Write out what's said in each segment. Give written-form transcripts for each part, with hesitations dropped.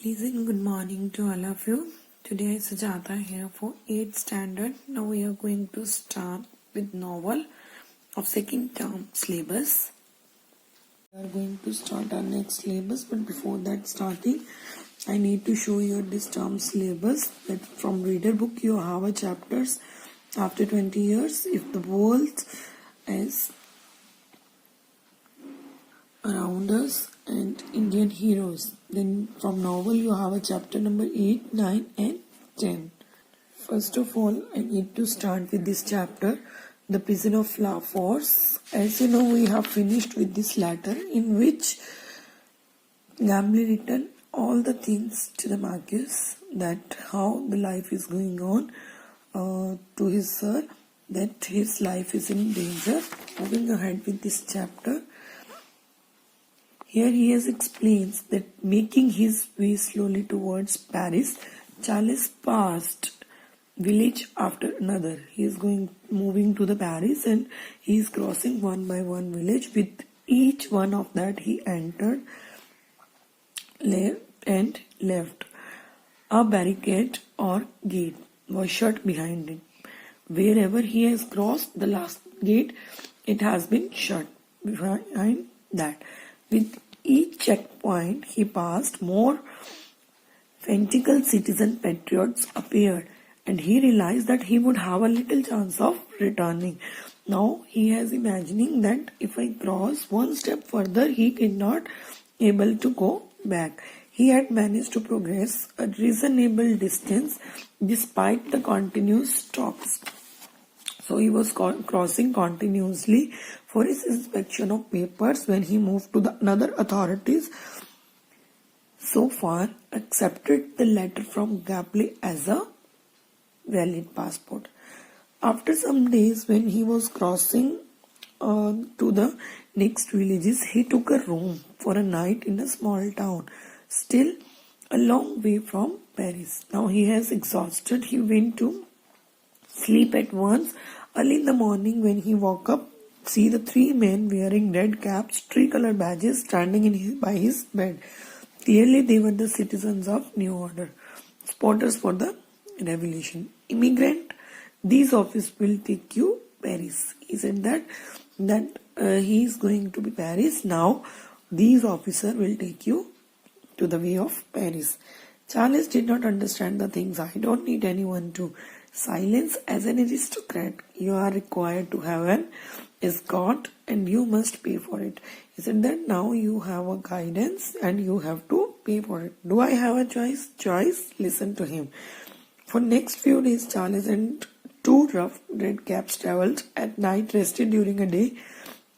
Pleasant good morning to all of you. Today is Sujata here for 8th standard. Now we are going to start with novel of second term syllabus. We are going to start our next syllabus, but before that starting, I need to show you this term syllabus that from reader book you have a chapters after 20 years. If the world is around us and Indian heroes. Then from novel you have a chapter number 8, 9 and 10. First of all, I need to start with this chapter, The Prison of LaForce. As you know, we have finished with this letter in which Gamble written all the things to the Marcus, that how the life is going on to his sir, that his life is in danger. Moving ahead with this chapter, here he has explains that making his way slowly towards Paris, Charles passed village after another. He is moving to the Paris and he is crossing one by one village. With each one of that he entered and left. A barricade or gate was shut behind him. Wherever he has crossed the last gate, it has been shut behind that. With each checkpoint he passed, more fanatical citizen patriots appeared, and he realized that he would have a little chance of returning. Now he is imagining that if I cross one step further, he cannot able to go back. He had managed to progress a reasonable distance despite the continuous stops. So he was crossing continuously for his inspection of papers when he moved to the another authorities. So far accepted the letter from Gapley as a valid passport. After some days, when he was crossing to the next villages, he took a room for a night in a small town, still a long way from Paris. Now he has exhausted. He went to sleep at once. Early in the morning when he woke up, see the three men wearing red caps, tricolour badges standing by his bed. Clearly they were the citizens of New Order, spotters for the revolution. Immigrant, these officers will take you Paris. He said that he is going to be Paris. Now these officers will take you to the way of Paris. Charles did not understand the things. I don't need anyone to silence. As an aristocrat, you are required to have an escort and you must pay for it. He said that now you have a guidance and you have to pay for it. Do I have a choice? Listen to him. For next few days, Charles and two rough red caps travelled at night, rested during a day.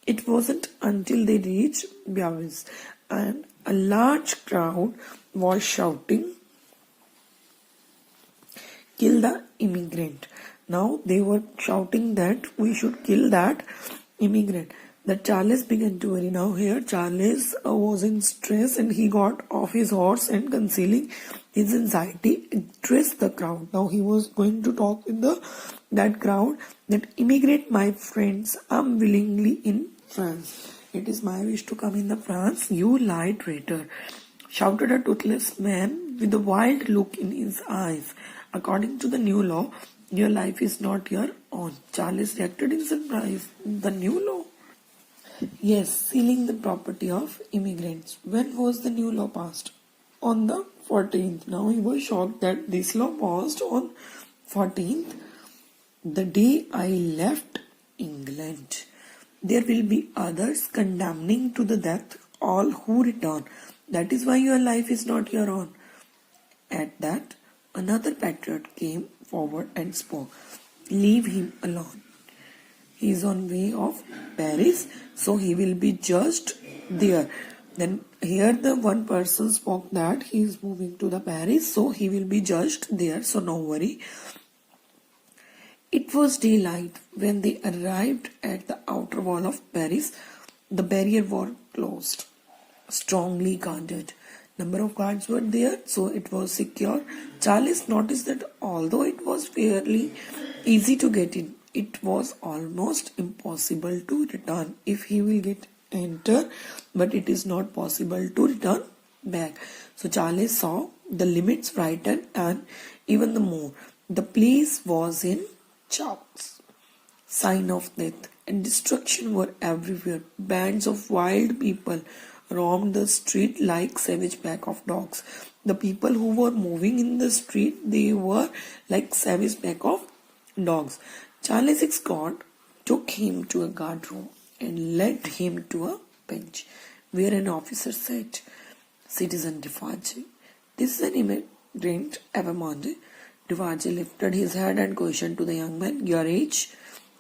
It wasn't until they reached Biarritz and a large crowd was shouting, "Kill the immigrant." Now they were shouting that we should kill that immigrant. That Charles began to worry. Now here Charles was in stress and he got off his horse and concealing his anxiety addressed the crowd. Now he was going to talk with that crowd that immigrate my friends, I'm willingly in France. It is my wish to come in the France. You lie, traitor, shouted a toothless man with a wild look in his eyes. According to the new law, your life is not your own. Charles reacted in surprise. The new law? Yes, sealing the property of immigrants. When was the new law passed? On the 14th. Now he was shocked that this law passed on 14th, the day I left England. There will be others condemning to the death all who return. That is why your life is not your own. At that, another patriot came forward and spoke. Leave him alone. He is on way of Paris, so he will be judged there. Then here the one person spoke that he is moving to the Paris, so he will be judged there, so no worry. It was daylight when they arrived at the outer wall of Paris. The barrier was closed, strongly guarded. Number of guards were there, so it was secure. Charles noticed that although it was fairly easy to get in, it was almost impossible to return. If he will enter, but it is not possible to return back. So Charlie saw the limits frightened and even the more. The place was in chaos. Sign of death and destruction were everywhere. Bands of wild people roamed the street like savage pack of dogs. The people who were moving in the street, they were like savage pack of dogs. Charlie's escort took him to a guard room and led him to a bench where an officer said, Citizen Defarge, this is an immigrant Evermonde. Defarge lifted his head and questioned to the young man, Your age?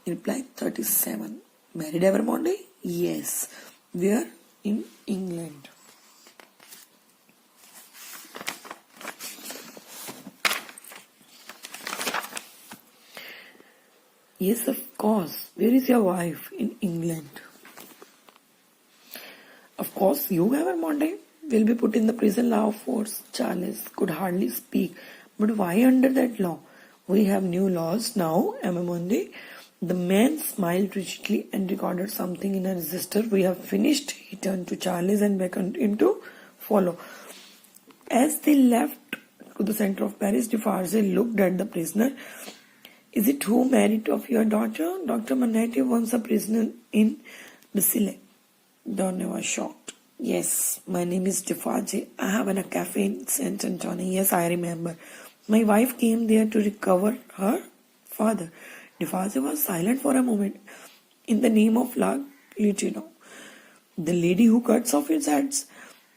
He replied, 37. Married Evermonde? Yes. Where? In England. Yes, of course. Where is your wife? In England. Of course, you, Evermonde, will be put in the prison law force. Charles could hardly speak. But why under that law? We have new laws now, Evermonde. The man smiled rigidly and recorded something in a register. We have finished. He turned to Charles and beckoned him to follow. As they left to the center of Paris, Defarge looked at the prisoner. Is it who married of your daughter? Dr. Manette was a prisoner in Bacille. Donne was shocked. Yes, my name is Defarge. I have a cafe in Saint Antoine. Yes, I remember. My wife came there to recover her father. Defarge was silent for a moment. In the name of La Lieutenant, the lady who cuts off his heads.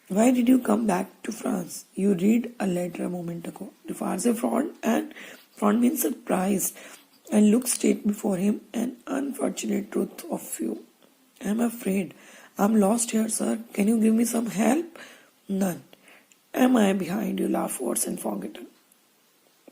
Why did you come back to France? You read a letter a moment ago. Defarge frowned means surprised and looked straight before him. An unfortunate truth of you. I am afraid. I am lost here, sir. Can you give me some help? None. Am I behind you, LaForce, and forgotten?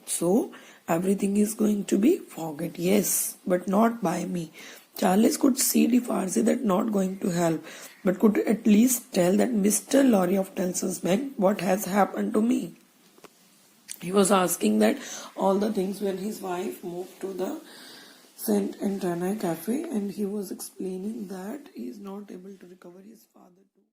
So, everything is going to be forgotten. Yes, but not by me. Charles could see Defarge that not going to help, but could at least tell that Mr. Lorry of Telson's men what has happened to me. He was asking that all the things when his wife moved to the Saint Antoine cafe, and he was explaining that he is not able to recover his father too.